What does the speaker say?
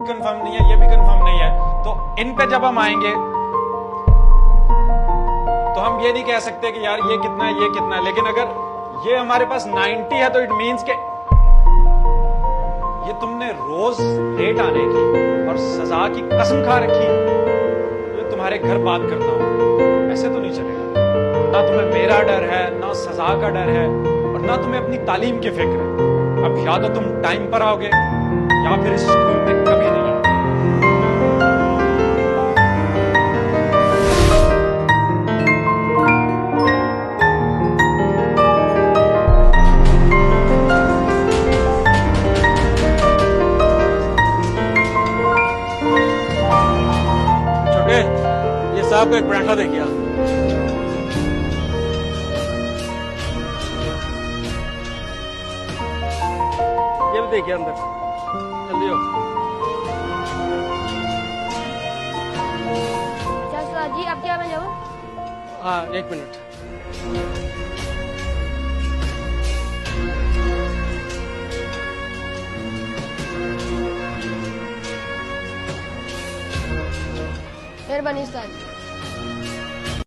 Confirm नहीं है, ये भी कंफर्म नहीं है। तो इन पे जब हम आएंगे तो हम ये नहीं कह सकते कि यार ये कितना है, ये कितना है। लेकिन अगर ये हमारे पास 90 है तो इट मींस के ये तुमने रोज लेट आने की और सजा की कसम खा रखी है। ये तुम्हारे घर बात करता हूं, ऐसे तो नहीं चलेगा। ना तुम्हें मेरा डर है, ना सजा का डर है, और ना तुम्हें अपनी तालीम की फिक्र है। अब या तो तुम टाइम पर आओगे या फिर इस स्कूल में कभी नहीं आओगे। छोटे, ये साहब को एक पराठा दे गया। ये भी देखिए अंदर, जल्दी हो। अच्छा उस्ताद जी, अब क्या मैं जाऊँ? हाँ, 1 मिनट। मेहरबानी उस्ताद जी।